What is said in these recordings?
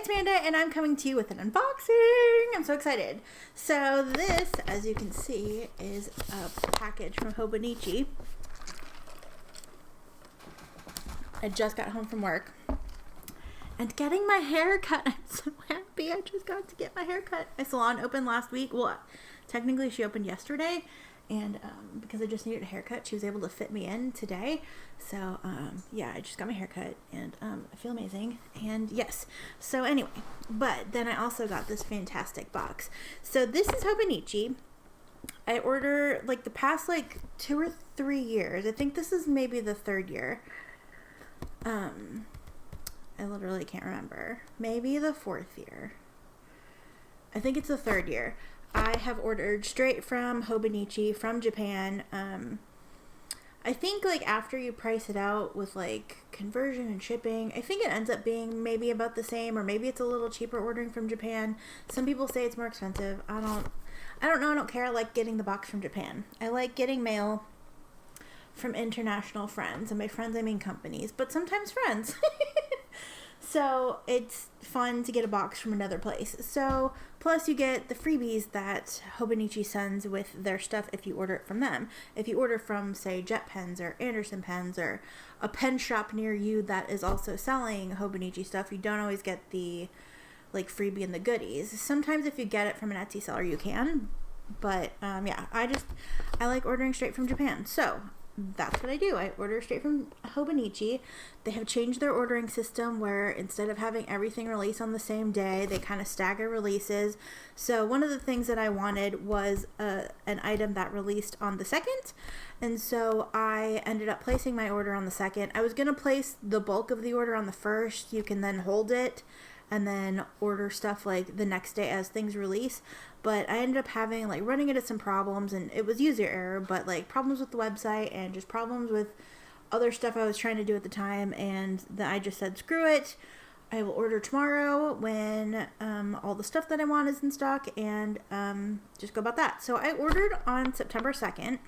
it's Amanda, and I'm coming to you with an unboxing. I'm so excited. So this, as you can see, is a package from Hobonichi. I just got home from work. And getting my hair cut. I'm so happy. I just got to get my hair cut. My salon opened last week. Well, technically she opened yesterday. And because I just needed a haircut, she was able to fit me in today. So, yeah, I just got my hair cut, and I feel amazing. And yes, so anyway, but then I also got this fantastic box. So this is Hobonichi. I order, like, the past, 2 or 3 years. I think this is maybe the 3rd year. I literally can't remember. Maybe the 4th year. I think it's the 3rd year. I have ordered straight from Hobonichi from Japan. I think after you price it out with conversion and shipping, I think it ends up being maybe about the same, or maybe it's a little cheaper ordering from Japan. Some people say it's more expensive. I don't know. I don't care. I like getting the box from Japan. I like getting mail from international friends, and by friends I mean companies, but sometimes friends. So it's fun to get a box from another place. So plus you get the freebies that Hobonichi sends with their stuff if you order it from them. If you order from, say, Jet Pens or Anderson Pens or a pen shop near you that is also selling Hobonichi stuff, you don't always get the freebie and the goodies. Sometimes if you get it from an Etsy seller you can, but yeah, I like ordering straight from Japan. So that's what I do. I order straight from Hobonichi. They have changed their ordering system where instead of having everything release on the same day, they kind of stagger releases. So one of the things that I wanted was an item that released on the 2nd. And so I ended up placing my order on the 2nd. I was going to place the bulk of the order on the 1st. You can then hold it and then order stuff the next day as things release. But I ended up having running into some problems, and it was user error, but problems with the website and just problems with other stuff I was trying to do at the time. And then I just said, screw it. I will order tomorrow when all the stuff that I want is in stock, and just go about that. So I ordered on September 2nd.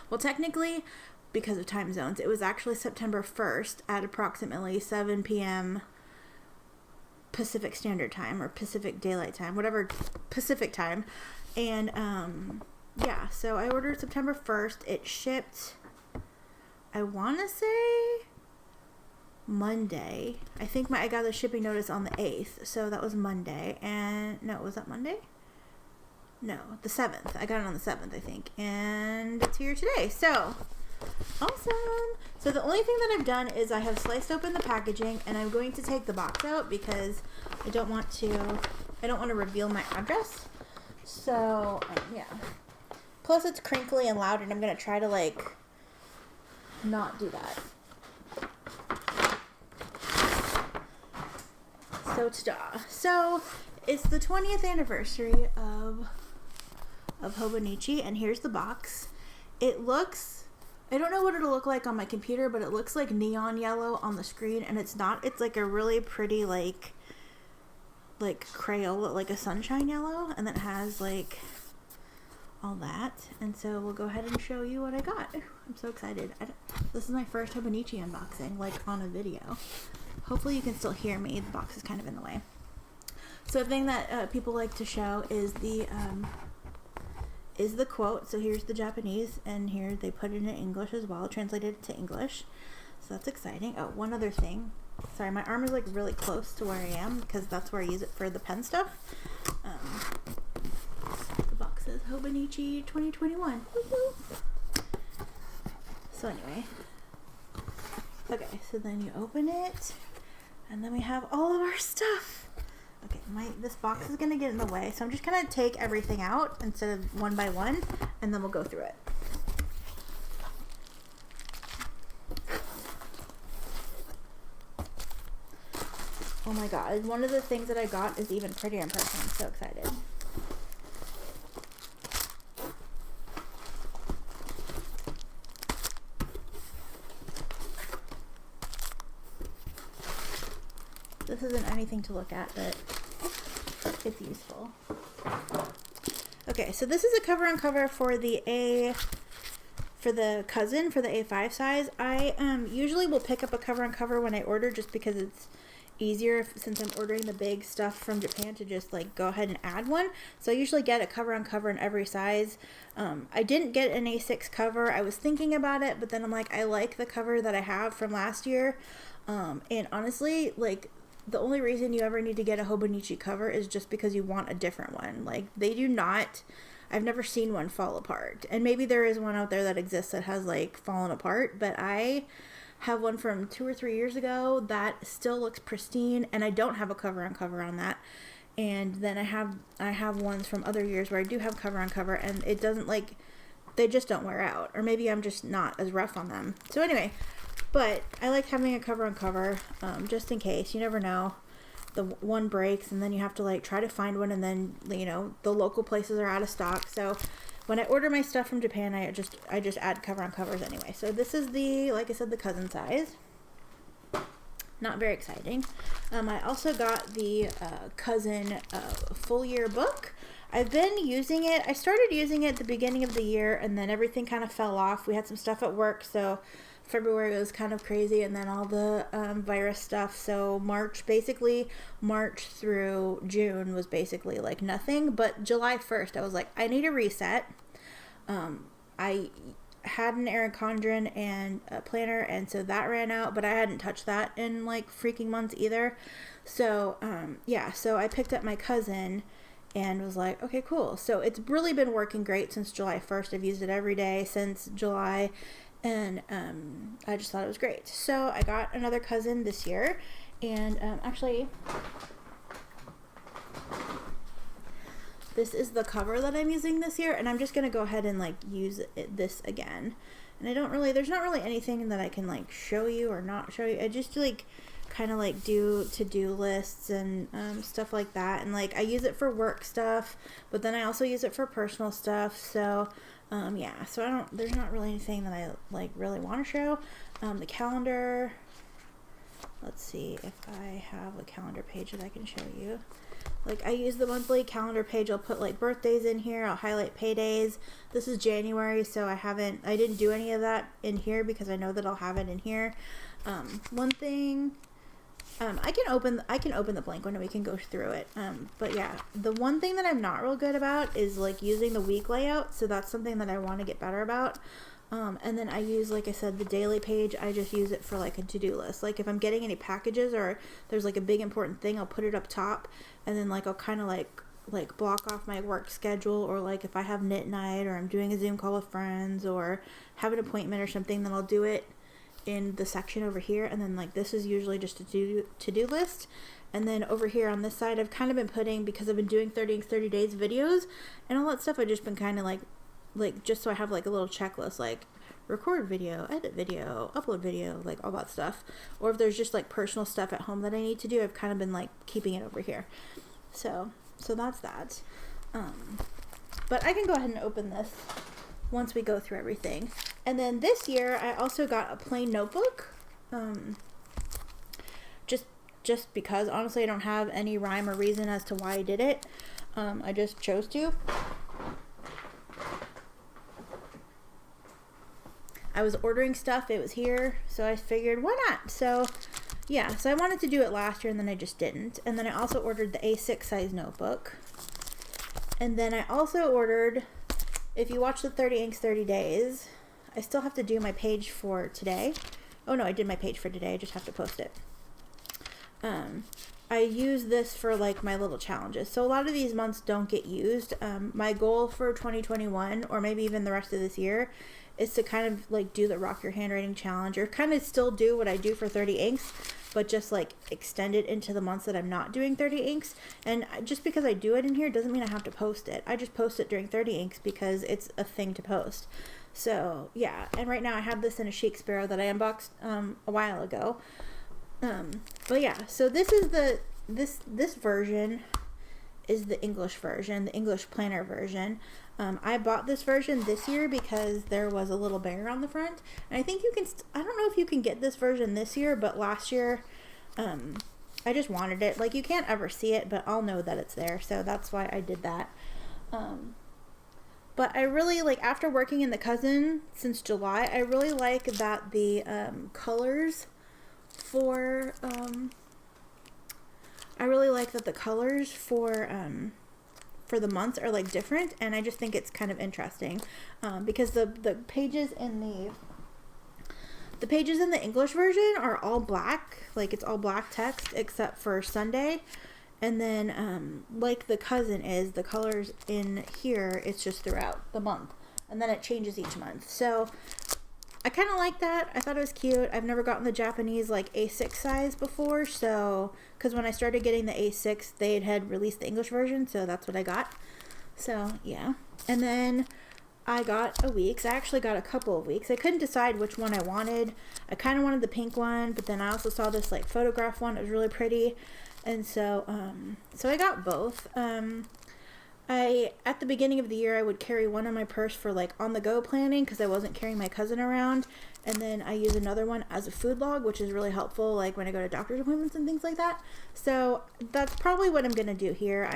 Well, technically, because of time zones, it was actually September 1st at approximately 7 p.m. Pacific Standard Time, or Pacific Daylight Time, whatever Pacific time. And yeah, so I ordered September 1st. It shipped, I want to say Monday. I think I got the shipping notice on the 8th, so that was Monday. And no, was that Monday? No, the 7th. I got it on the 7th, I think, and it's here today. So awesome. So the only thing that I've done is I have sliced open the packaging, and I'm going to take the box out because I don't want to reveal my address. So yeah. Plus it's crinkly and loud, and I'm going to try to not do that. So it's the 20th anniversary of Hobonichi, and here's the box. It looks, I don't know what it'll look like on my computer, but it looks like neon yellow on the screen, and it's not. It's a really pretty Crayola, a sunshine yellow, and then it has all that. And so we'll go ahead and show you what I got. I'm so excited. This is my first Hobonichi unboxing on a video. Hopefully you can still hear me. The box is kind of in the way. So the thing that people like to show is the quote. So here's the Japanese, and here they put it in English as well, translated it to English. So that's exciting. Oh, one other thing. Sorry, my arm is really close to where I am because that's where I use it for the pen stuff. The box says Hobonichi 2021. Woo-hoo. So anyway. Okay, so then you open it, and then we have all of our stuff. Okay, this box is going to get in the way, so I'm just going to take everything out instead of one by one, and then we'll go through it. Oh my god, one of the things that I got is even prettier in person. I'm so excited. This isn't anything to look at, but it's useful. Okay, so this is a cover on cover for the cousin, for the A5 size. I usually will pick up a cover on cover when I order just because it's easier since I'm ordering the big stuff from Japan to just like go ahead and add one. So I usually get a cover on cover in every size. I didn't get an A6 cover. I was thinking about it, but then I'm like, I like the cover that I have from last year. And honestly, like, the only reason you ever need to get a Hobonichi cover is just because you want a different one. Like, they do not, I've never seen one fall apart. And maybe there is one out there that exists that has like fallen apart, but I have one from 2 or 3 years ago that still looks pristine, and I don't have a cover on cover on that. And then I have ones from other years where I do have cover on cover, and it doesn't, like, they just don't wear out, or maybe I'm just not as rough on them. So anyway, but I like having a cover on cover, just in case. You never know, the one breaks and then you have to like try to find one, and then, you know, the local places are out of stock. So when I order my stuff from Japan, I just add cover on covers anyway. So this is the, like I said, the cousin size. Not very exciting. I also got the cousin full year book. I've been using it. I started using it at the beginning of the year, and then everything kind of fell off. We had some stuff at work, so February was kind of crazy, and then all the virus stuff. So March through June was basically like nothing. But July 1st, I was like, I need a reset. I had an Erin Condren and a planner, and so that ran out, but I hadn't touched that in like freaking months either. So yeah, so I picked up my cousin and was like, okay, cool. So it's really been working great since July 1st. I've used it every day since July, and I just thought it was great. So I got another cousin this year, and actually this is the cover that I'm using this year, and I'm just going to go ahead and like use this again. And there's not really anything that I can like show you or not show you. I just like kind of like do to-do lists and stuff like that. And like I use it for work stuff, but then I also use it for personal stuff. So yeah, so there's not really anything that I like really want to show. The calendar, let's see if I have a calendar page that I can show you. Like, I use the monthly calendar page. I'll put like birthdays in here. I'll highlight paydays. This is January, so I didn't do any of that in here because I know that I'll have it in here. One thing, I can open the blank one and we can go through it. But yeah, the one thing that I'm not real good about is like using the week layout. So that's something that I want to get better about. And then I use, like I said, the daily page. I just use it for like a to-do list. Like if I'm getting any packages or there's like a big important thing, I'll put it up top, and then like I'll kind of like block off my work schedule, or like if I have knit night or I'm doing a Zoom call with friends or have an appointment or something, then I'll do it in the section over here. And then like this is usually just a to-do list. And then over here on this side, I've kind of been putting, because I've been doing 30 days videos and all that stuff, I've just been kind of like just so I have like a little checklist, like record video, edit video, upload video, like all that stuff. Or if there's just like personal stuff at home that I need to do, I've kind of been like keeping it over here. So that's that. But I can go ahead and open this once we go through everything. And then this year I also got a plain notebook. Just because honestly I don't have any rhyme or reason as to why I did it. I just chose to. I was ordering stuff, it was here, so I figured, why not? So yeah, so I wanted to do it last year and then I just didn't. And then I also ordered the A6 size notebook. And then I also ordered, if you watch the 30 Inks 30 Days, I still have to do my page for today. Oh no, I did my page for today, I just have to post it. I use this for like my little challenges. So a lot of these months don't get used. My goal for 2021, or maybe even the rest of this year, is to kind of like do the Rock Your Handwriting Challenge, or kind of still do what I do for 30 Inks, but just like extend it into the months that I'm not doing 30 Inks. And just because I do it in here doesn't mean I have to post it. I just post it during 30 Inks because it's a thing to post. So yeah, and right now I have this in a Chic Sparrow that I unboxed a while ago. But yeah, so this is this version is the English version, the English planner version. I bought this version this year because there was a little bear on the front, and I think you can I don't know if you can get this version this year, but last year I just wanted it. Like, you can't ever see it, but I'll know that it's there, so that's why I did that. But I really like, after working in the cousin since July, I really like that the colors for I really like that the colors for the months are like different, and I just think it's kind of interesting because the pages in the English version are all black, like it's all black text except for Sunday. And then like the cousin is, the colors in here, it's just throughout the month, and then it changes each month. So I kind of like that. I thought it was cute. I've never gotten the Japanese like A6 size before, so because when I started getting the A6, they had released the English version, so that's what I got. So yeah. And then I got a Weeks. I actually got a couple of Weeks. I couldn't decide which one I wanted. I kind of wanted the pink one, but then I also saw this like photograph one. It was really pretty, and so I got both. At the beginning of the year, I would carry one in my purse for like on the go planning because I wasn't carrying my cousin around, and then I use another one as a food log, which is really helpful like when I go to doctor's appointments and things like that. So that's probably what I'm gonna do here.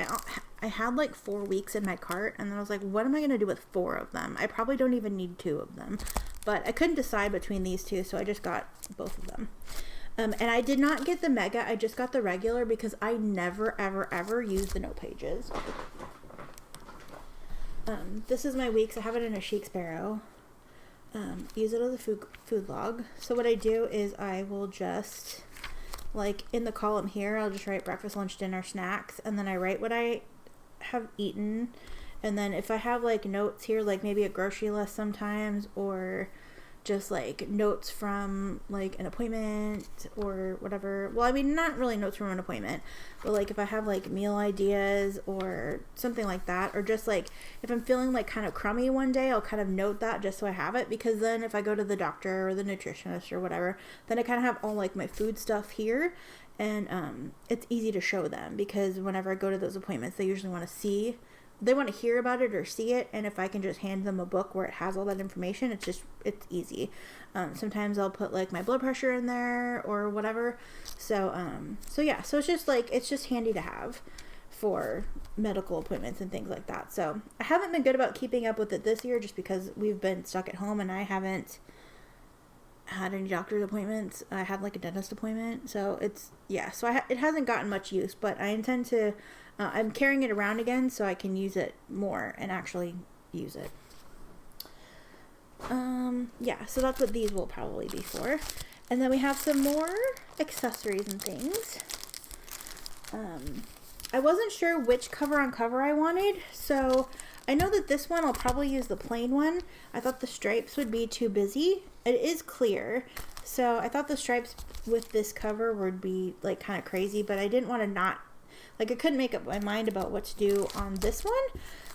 I had like 4 Weeks in my cart, and then I was like, what am I gonna do with 4 of them? I probably don't even need 2 of them, but I couldn't decide between these two, so I just got both of them. And I did not get the mega. I just got the regular because I never ever use the note pages. This is my Weeks. I have it in a chic sparrow. Use it as a food log. So what I do is I will just, like in the column here, I'll just write breakfast, lunch, dinner, snacks, and then I write what I have eaten. And then if I have like notes here, like maybe a grocery list sometimes, or just like notes from like an appointment or whatever. Well, I mean, not really notes from an appointment, but like if I have like meal ideas or something like that, or just like if I'm feeling like kind of crummy one day, I'll kind of note that just so I have it, because then if I go to the doctor or the nutritionist or whatever, then I kind of have all like my food stuff here, and it's easy to show them, because whenever I go to those appointments, they usually want to hear about it or see it, and if I can just hand them a book where it has all that information, it's easy. Sometimes I'll put like my blood pressure in there or whatever. So yeah, so it's just handy to have for medical appointments and things like that. So I haven't been good about keeping up with it this year, just because we've been stuck at home and I haven't had any doctor's appointments. I had like a dentist appointment, so it hasn't gotten much use, but I intend to. I'm carrying it around again so I can use it more and actually use it. Yeah, so that's what these will probably be for. And then we have some more accessories and things. I wasn't sure which cover on cover I wanted, so I know that this one I'll probably use the plain one. I thought the stripes would be too busy. It is clear, so I thought the stripes with this cover would be like kind of crazy, but I didn't want to not, like I couldn't make up my mind about what to do on this one.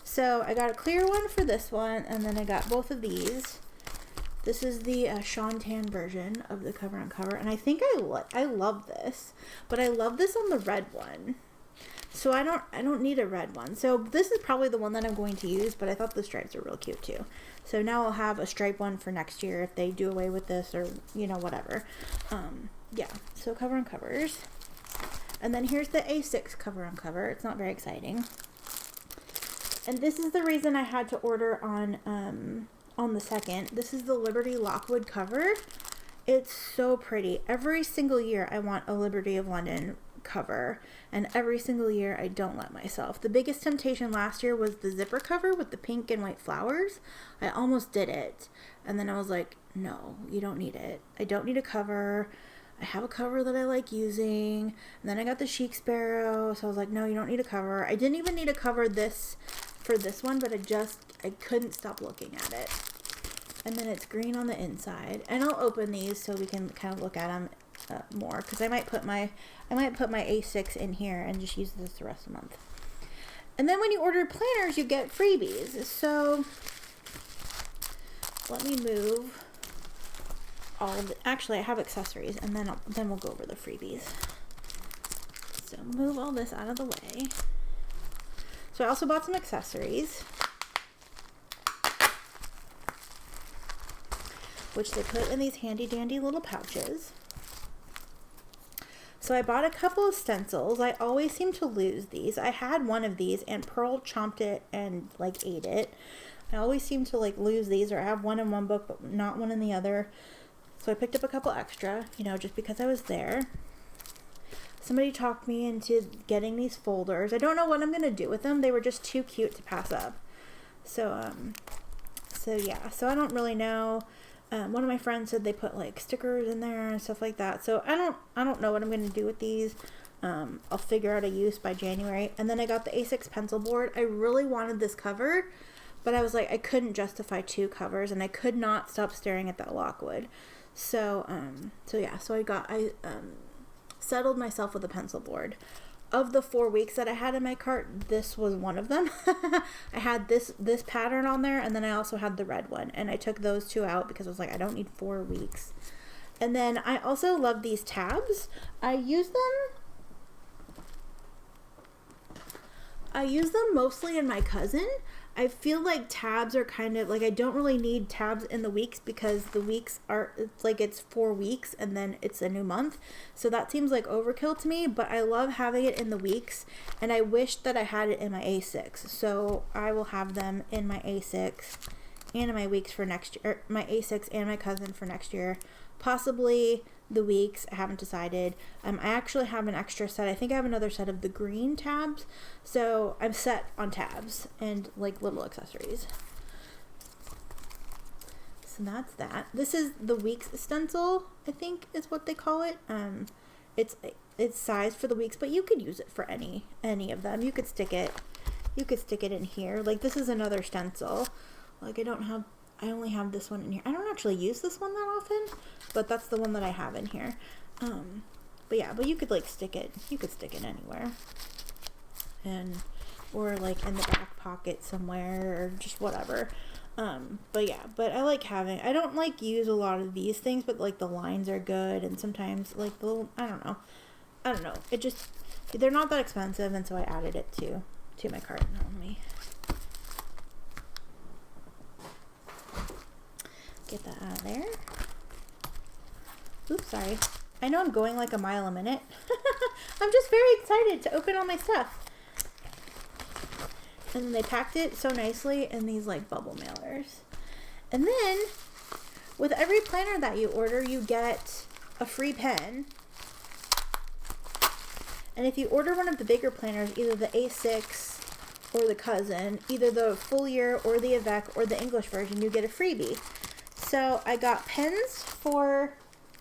So I got a clear one for this one, and then I got both of these. This is the Shantan version of the cover on cover, and I think I love this, but I love this on the red one. So I don't need a red one. So this is probably the one that I'm going to use, but I thought the stripes are real cute too. So now I'll have a stripe one for next year if they do away with this, or whatever. Yeah, so cover on covers. And then here's the A6 cover on cover. It's not very exciting. And this is the reason I had to order on the second. This is the Liberty Lockwood cover. It's so pretty. Every single year I want a Liberty of London cover, and every single year I don't let myself. The biggest temptation last year was the zipper cover with the pink and white flowers. I almost did it, and then I was like, no, you don't need it. I don't need a cover. I have a cover that I like using. And then I got the Chic Sparrow, so I was like, no, you don't need a cover. I didn't even need a cover for this one, but I couldn't stop looking at it. And then it's green on the inside, and I'll open these so we can kind of look at them more, because I might put my A6 in here and just use this the rest of the month. And then when you order planners, you get freebies. So let me move all of actually I have accessories, and then we'll go over the freebies. So move all this out of the way. So I also bought some accessories, which they put in these handy dandy little pouches. So I bought a couple of stencils. I always seem to lose these. I had one of these, and Pearl chomped it and like ate it. I always seem to like lose these, or I have one in one book but not one in the other. So I picked up a couple extra, just because I was there. somebody talked me into getting these folders. I don't know what I'm going to do with them. They were just too cute to pass up. So, yeah, so I don't really know. One of my friends said they put like stickers in there and stuff like that. So I don't know what I'm going to do with these. I'll figure out a use by January. And then I got the A6 pencil board. I really wanted this cover, but I was like, I couldn't justify 2 covers, and I could not stop staring at that Lockwood. So, yeah, so I settled myself with a pencil board. Of the 4 weeks that I had in my cart, this was one of them. I had this pattern on there, and then I also had the red one, and I took those 2 out because I was like, I don't need 4 weeks. And then I also love these tabs. I use them mostly in my cousin. I feel like tabs are kind of like, I don't really need tabs in the weeks because the weeks are, it's like it's 4 weeks and then it's a new month. So that seems like overkill to me, but I love having it in the weeks, and I wish that I had it in my A6. So I will have them in my A6 and in my weeks for next year, or my A6 and my cousin for next year. Possibly the weeks, I haven't decided. I actually have an extra set. I think I have another set of the green tabs. So I'm set on tabs and like little accessories. So that's that. This is the weeks stencil, I think is what they call it. It's sized for the weeks, but you could use it for any of them. You could stick it in here. Like this is another stencil. Like I only have this one in here. I don't actually use this one that often, but that's the one that I have in here. But yeah, but you could like stick it anywhere. Or like in the back pocket somewhere, or just whatever. But yeah, but I like having, I don't like use a lot of these things, but like the lines are good, and sometimes like the little, I don't know. It just, they're not that expensive, and so I added it to my cart. Now let me get that out of there. Oops, sorry. I know I'm going like a mile a minute. I'm just very excited to open all my stuff. And then they packed it so nicely in these like bubble mailers. And then with every planner that you order, you get a free pen. And if you order one of the bigger planners, either the A6 or the cousin, either the full year or the Avec or the English version, you get a freebie. So I got pens for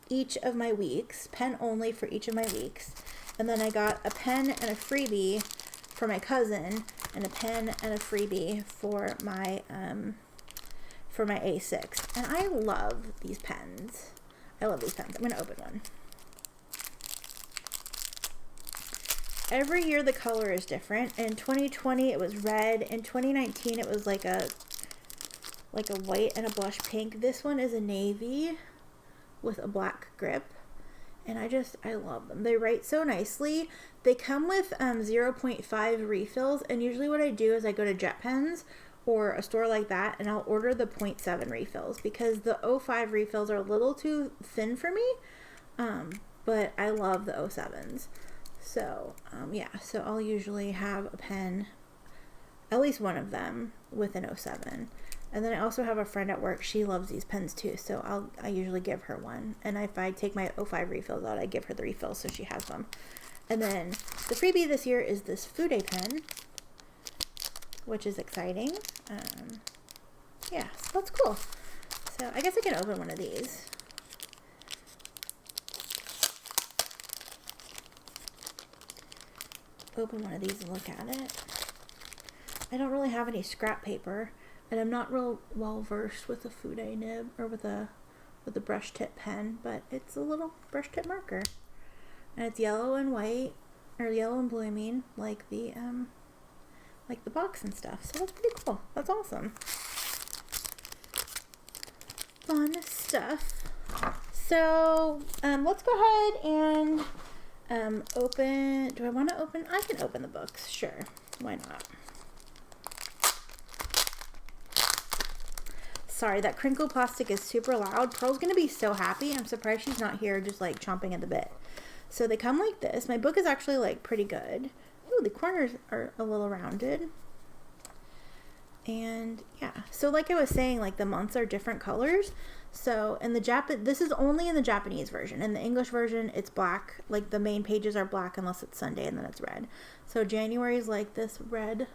each of my weeks, pen only for each of my weeks. And then I got a pen and a freebie for my cousin, and a pen and a freebie for my A6. And I love these pens. I love these pens. I'm going to open one. Every year the color is different. In 2020 it was red. In 2019 it was like a white and a blush pink. This one is a navy with a black grip, and I love them. They write so nicely. They come with 0.5 refills, and usually what I do is I go to Jet Pens or a store like that, and I'll order the 0.7 refills because the 0.5 refills are a little too thin for me, but I love the 0.7s. So yeah, so I'll usually have a pen, at least one of them, with an 0.7. And then I also have a friend at work. She loves these pens too, so I usually give her one. And if I take my 0.5 refills out, I give her the refills so she has them. And then the freebie this year is this Fude pen, which is exciting. Yeah, so that's cool. So I guess I can open one of these. Open one of these and look at it. I don't really have any scrap paper. And I'm not real well versed with a Fude nib or with a brush tip pen, but it's a little brush tip marker, and it's yellow and white, or yellow and blue. I mean, like the box and stuff. So that's pretty cool. That's awesome. Fun stuff. So let's go ahead and open. Do I want to open? I can open the books. Sure. Why not? Sorry, that crinkle plastic is super loud. Pearl's going to be so happy. I'm surprised she's not here just like chomping at the bit. So they come like this. My book is actually like pretty good. Ooh, the corners are a little rounded. And yeah, so like I was saying, like the months are different colors. So in the this is only in the Japanese version. In the English version, it's black. Like the main pages are black unless it's Sunday, and then it's red. So January is like this red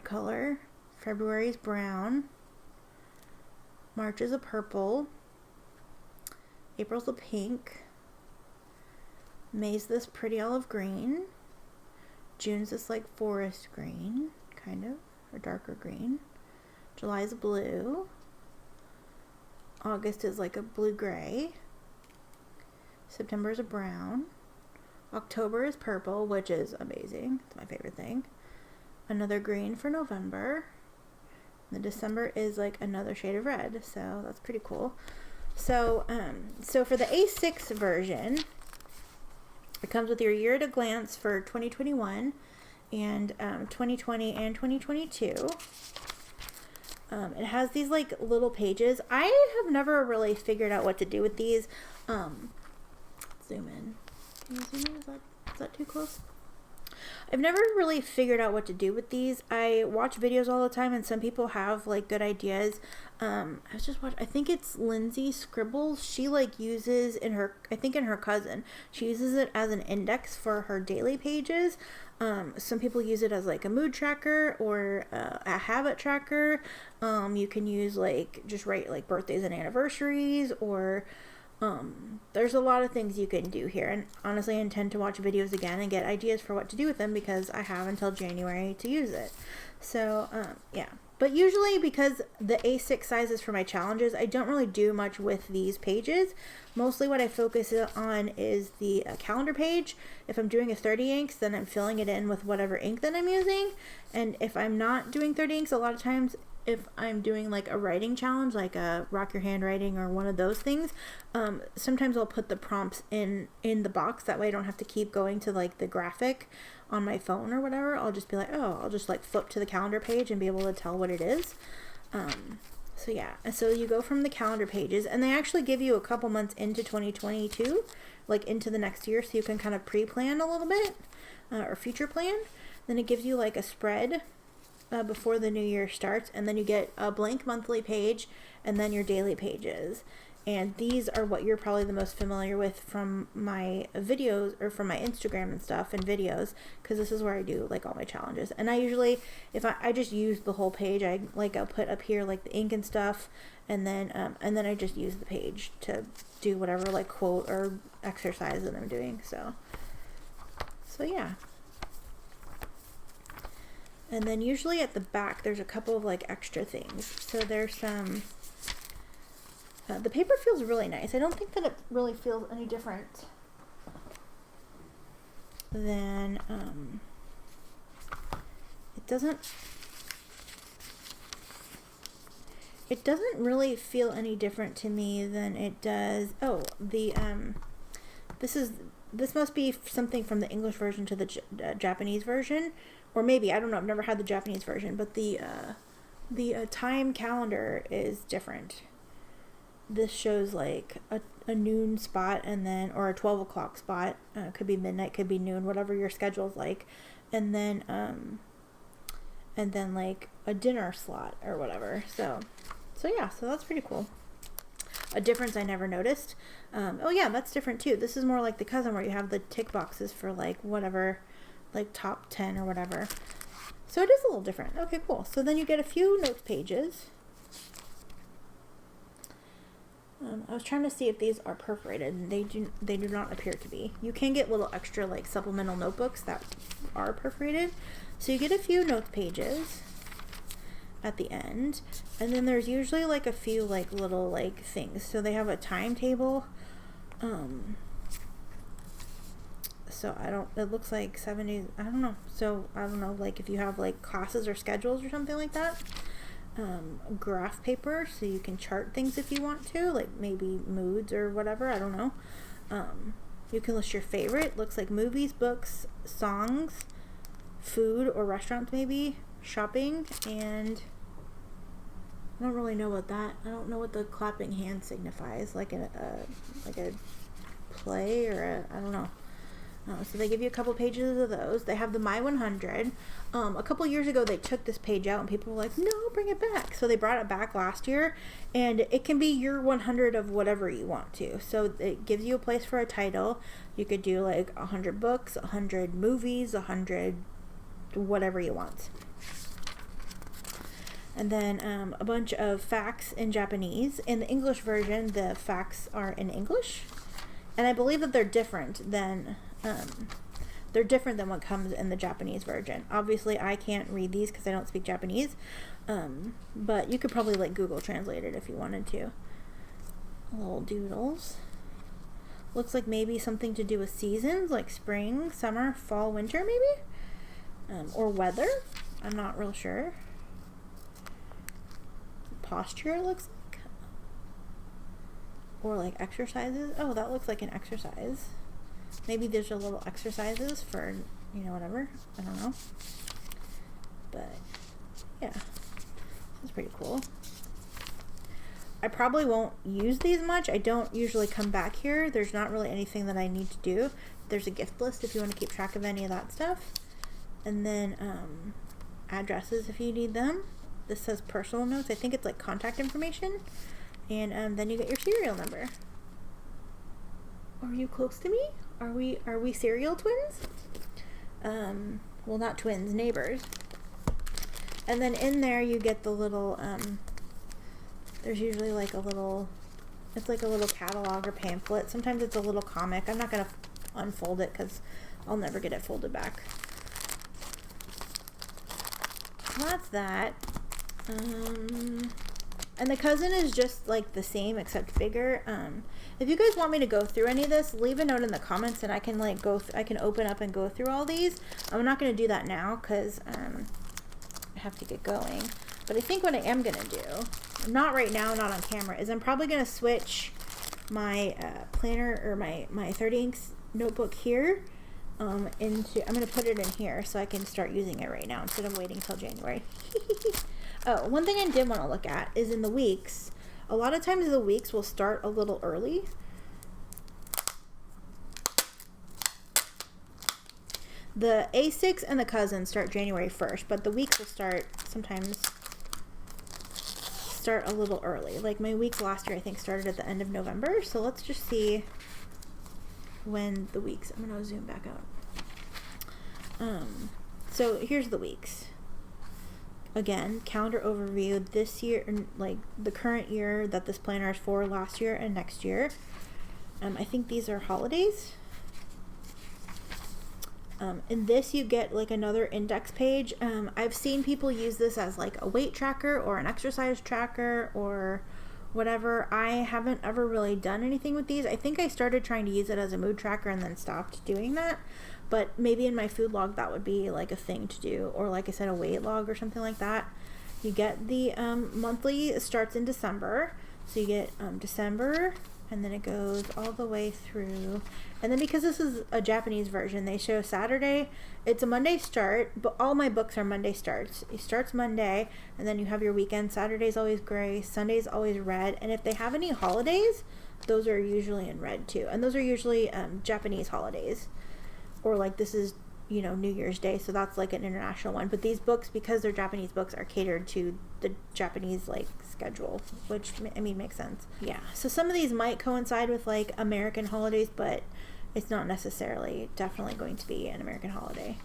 color. February is brown. March is a purple. April's a pink. May's this pretty olive green. June's this like forest green, kind of, or darker green. July is blue. August is like a blue-gray. September is a brown. October is purple, which is amazing. It's my favorite thing. Another green for November. And December is like another shade of red, so that's pretty cool. So, so for the A6 version, it comes with your year at a glance for 2021 and 2020 and 2022. It has these like little pages. I have never really figured out what to do with these. Zoom in. Can you zoom in? Is that too close? I've never really figured out what to do with these. I watch videos all the time, and some people have like good ideas. I was just watching, I think it's Lindsay Scribbles. She like uses in her cousin, she uses it as an index for her daily pages. Some people use it as like a mood tracker or a habit tracker. You can use like, just write like birthdays and anniversaries, or there's a lot of things you can do here, and honestly I intend to watch videos again and get ideas for what to do with them, because I have until January to use it. So yeah, but usually because the A6 size is for my challenges, I don't really do much with these pages. Mostly what I focus on is the calendar page. If I'm doing a 30 inks, then I'm filling it in with whatever ink that I'm using, and if I'm not doing 30 inks, a lot of times if I'm doing like a writing challenge, like a rock your handwriting or one of those things, sometimes I'll put the prompts in the box. That way I don't have to keep going to like the graphic on my phone or whatever. I'll just be like, oh, I'll just like flip to the calendar page and be able to tell what it is. So yeah, and so you go from the calendar pages, and they actually give you a couple months into 2022, like into the next year, so you can kind of pre-plan a little bit, or future plan. Then it gives you like a spread before the new year starts, and then you get a blank monthly page and then your daily pages. And these are what you're probably the most familiar with from my videos, or from my Instagram and stuff and videos, because this is where I do like all my challenges. And I usually, if I just use the whole page, I'll put up here like the ink and stuff, and then I just use the page to do whatever like quote or exercise that I'm doing. So yeah. And then usually at the back, there's a couple of like extra things. So there's some, the paper feels really nice. I don't think that it really feels any different than, it doesn't really feel any different to me than it does. Oh, this must be something from the English version to the Japanese version. Or maybe, I don't know, I've never had the Japanese version, but the time calendar is different. This shows like a noon spot, and then, or a 12 o'clock spot, could be midnight, could be noon, whatever your schedule's like, and then like a dinner slot or whatever. So yeah, so that's pretty cool. A difference I never noticed. Oh yeah, that's different too. This is more like the cousin, where you have the tick boxes for like whatever, like top 10 or whatever. So it is a little different. Okay, cool. So then you get a few notes pages. I was trying to see if these are perforated, and they do not appear to be. You can get little extra like supplemental notebooks that are perforated. So you get a few notes pages at the end, and then there's usually like a few like little like things. So they have a timetable. So it looks like 70, I don't know. So I don't know, like if you have like classes or schedules or something like that. Graph paper, so you can chart things if you want to, like maybe moods or whatever, I don't know. You can list your favorite. Looks like movies, books, songs, food or restaurants maybe, shopping, and I don't really know what that, I don't know what the clapping hand signifies, like a play or I don't know. So they give you a couple pages of those. They have the My 100. A couple years ago, they took this page out and people were like, no, bring it back. So they brought it back last year, and it can be your 100 of whatever you want to. So it gives you a place for a title. You could do like 100 books, 100 movies, 100 whatever you want. And then a bunch of facts in Japanese. In the English version, the facts are in English. And I believe that they're different than what comes in the Japanese version. Obviously, I can't read these because I don't speak Japanese. But you could probably like Google Translate it if you wanted to. Little doodles. Looks like maybe something to do with seasons, like spring, summer, fall, winter, maybe? Or weather. I'm not real sure. Posture, it looks like. Or like exercises. Oh, that looks like an exercise. Maybe there's a little exercises for, you know, whatever. I don't know. But yeah, that's pretty cool. I probably won't use these much. I don't usually come back here. There's not really anything that I need to do. There's a gift list if you want to keep track of any of that stuff. And then addresses if you need them. This says personal notes. I think it's like contact information. And then you get your serial number. Are you close to me? Are we serial twins? Well, not twins, neighbors. And then in there you get the little, there's usually like a little, it's like a little catalog or pamphlet. Sometimes it's a little comic. I'm not going to unfold it because I'll never get it folded back. So that's that. And the cousin is just like the same except bigger. If you guys want me to go through any of this, leave a note in the comments and I can like I can open up and go through all these. I'm not going to do that now because I have to get going. But I think what I am going to do, not right now, not on camera, is I'm probably going to switch my planner or my 30 inks notebook here into, I'm going to put it in here so I can start using it right now instead of waiting till January. Oh, one thing I did want to look at is in the weeks. A lot of times the weeks will start a little early. The A6 and the cousin start January 1st, but the weeks will sometimes start a little early. Like my weeks last year, I think, started at the end of November. So let's just see when the weeks, I'm going to zoom back out. So here's the weeks. Again, calendar overview this year, like the current year that this planner is for, last year and next year. I think these are holidays. In this you get like another index page. I've seen people use this as like a weight tracker or an exercise tracker or whatever. I haven't ever really done anything with these. I think I started trying to use it as a mood tracker and then stopped doing that. But maybe in my food log that would be like a thing to do, or like I said, a weight log or something like that. You get the monthly, it starts in December, so you get December, and then it goes all the way through. And then because this is a Japanese version, they show Saturday. It's a Monday start, but all my books are Monday starts. It starts Monday, and then you have your weekend. Saturday's always gray, Sunday's always red, and if they have any holidays, those are usually in red too. And those are usually Japanese holidays. Or like this is, you know, New Year's Day, so that's like an international one. But these books, because they're Japanese books, are catered to the Japanese like schedule, which I mean makes sense. Yeah. So some of these might coincide with like American holidays, but it's not necessarily definitely going to be an American holiday.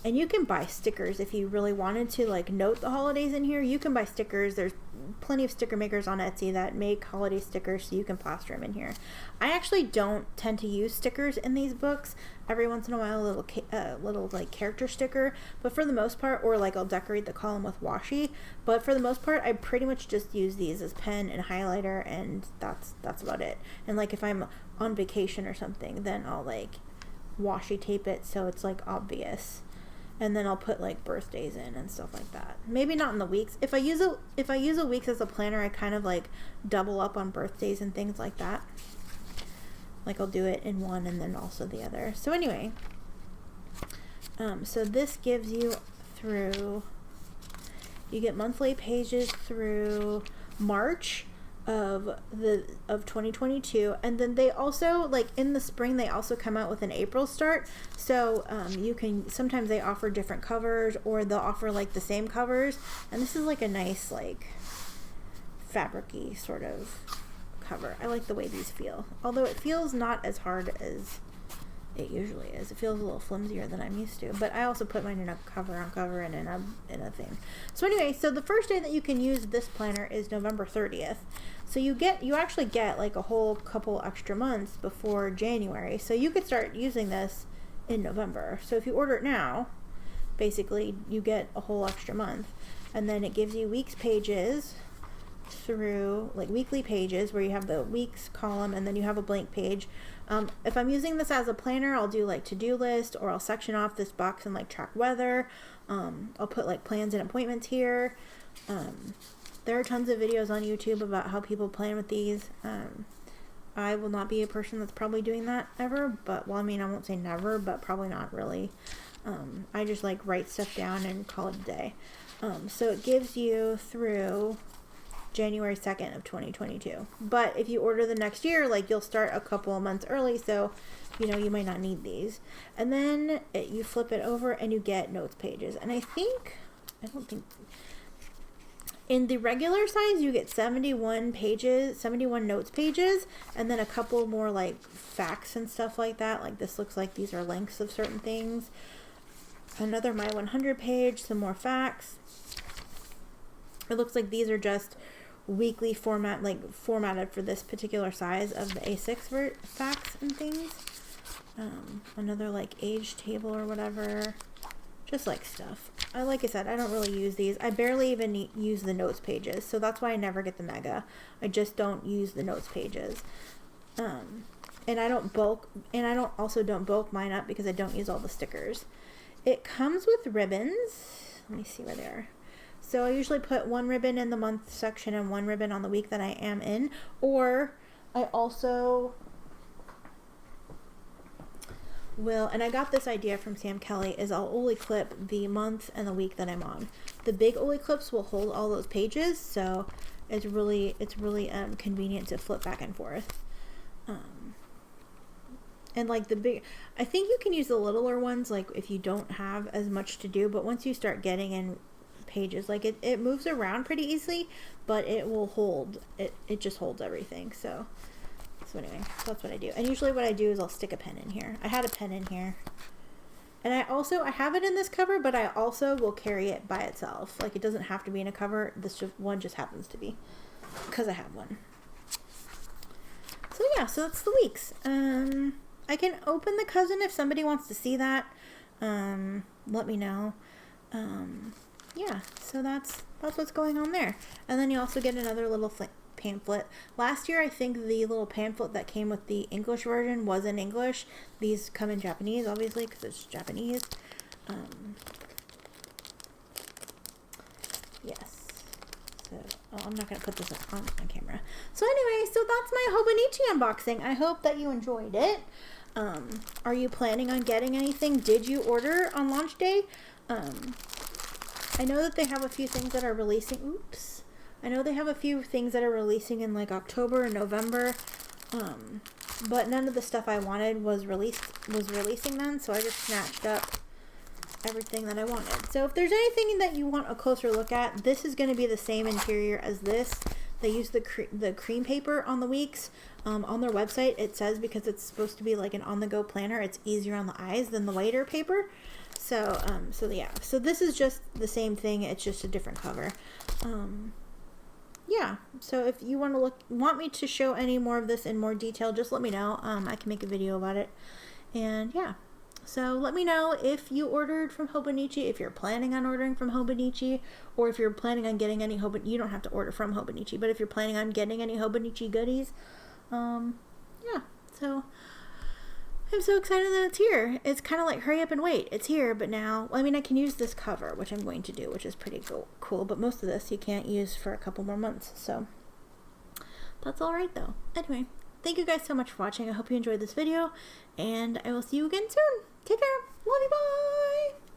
And you can buy stickers if you really wanted to like note the holidays in here. You can buy stickers. There's plenty of sticker makers on Etsy that make holiday stickers, so you can plaster them in here. I actually don't tend to use stickers in these books. Every once in a while, a little like character sticker, but for the most part, or like I'll decorate the column with washi. But for the most part, I pretty much just use these as pen and highlighter, and that's about it. And like if I'm on vacation or something, then I'll like washi tape it so it's like obvious, and then I'll put like birthdays in and stuff like that. Maybe not in the weeks. If I use a weeks as a planner, I kind of like double up on birthdays and things like that. Like I'll do it in one and then also the other. So anyway, so this gives you through, you get monthly pages through March. of 2022. And then they also, like in the spring, they also come out with an April start, so you can, sometimes they offer different covers, or they'll offer like the same covers. And this is like a nice like fabric-y sort of cover. I like the way these feel, although it feels not as hard as it usually is. It feels a little flimsier than I'm used to, but I also put mine in a cover on cover and in a thing. So anyway, so the first day that you can use this planner is November 30th. So you actually get like a whole couple extra months before January. So you could start using this in November. So if you order it now, basically you get a whole extra month, and then it gives you weeks pages through, like weekly pages where you have the weeks column and then you have a blank page. If I'm using this as a planner, I'll do like to-do list, or I'll section off this box and like track weather. I'll put like plans and appointments here. There are tons of videos on YouTube about how people plan with these. I will not be a person that's probably doing that ever, but, well, I mean, I won't say never, but probably not really. I just like write stuff down and call it a day. So it gives you through January 2nd of 2022. But if you order the next year, like you'll start a couple of months early, so you know you might not need these. And then you flip it over and you get notes pages. And I don't think in the regular size you get 71 pages, 71 notes pages, and then a couple more like facts and stuff like that. Like this looks like these are links of certain things. Another My 100 page, some more facts. It looks like these are just weekly formatted for this particular size of the A6 facts and things. Another like age table or whatever, just like stuff. Like I said, I don't really use these. I barely even use the notes pages, so that's why I never get the mega. I just don't use the notes pages. And I don't bulk mine up because I don't use all the stickers. It comes with ribbons. Let me see where they are. So I usually put one ribbon in the month section and one ribbon on the week that I am in. Or I also will, and I got this idea from Sam Kelly, is I'll only clip the month and the week that I'm on. The big Oli clips will hold all those pages, so it's really convenient to flip back and forth. And like I think you can use the littler ones like if you don't have as much to do, but once you start getting in pages, like it moves around pretty easily, but it will hold it just holds everything. So anyway, that's what I do. And usually what I do is I'll stick a pen in here. I had a pen in here, and I have it in this cover, but I also will carry it by itself. Like it doesn't have to be in a cover. This one just happens to be because I have one. So yeah, so that's the weeks. I can open the cousin if somebody wants to see that. Let me know. Yeah, so that's what's going on there. And then you also get another little pamphlet. Last year, I think the little pamphlet that came with the English version was in English. These come in Japanese, obviously, because it's Japanese. Yes. So, I'm not going to put this on camera. So anyway, so that's my Hobonichi unboxing. I hope that you enjoyed it. Are you planning on getting anything? Did you order on launch day? I know that they have a few things that are releasing. Oops. I know they have a few things that are releasing in like October and November. But none of the stuff I wanted was releasing then, so I just snatched up everything that I wanted. So if there's anything that you want a closer look at, this is going to be the same interior as this. They use the cream paper on the weeks. On their website, it says because it's supposed to be like an on-the-go planner, it's easier on the eyes than the whiter paper. So yeah. So this is just the same thing. It's just a different cover. Yeah. So if you want me to show any more of this in more detail, just let me know. I can make a video about it. And yeah. So let me know if you ordered from Hobonichi, if you're planning on ordering from Hobonichi, or if you're planning on getting any you don't have to order from Hobonichi, but if you're planning on getting any Hobonichi goodies, yeah. So I'm so excited that it's here. It's kind of like hurry up and wait. It's here, but now, I mean, I can use this cover, which I'm going to do, which is pretty cool, but most of this you can't use for a couple more months, so that's all right though. Anyway, thank you guys so much for watching. I hope you enjoyed this video, and I will see you again soon. Take care. Love you. Bye.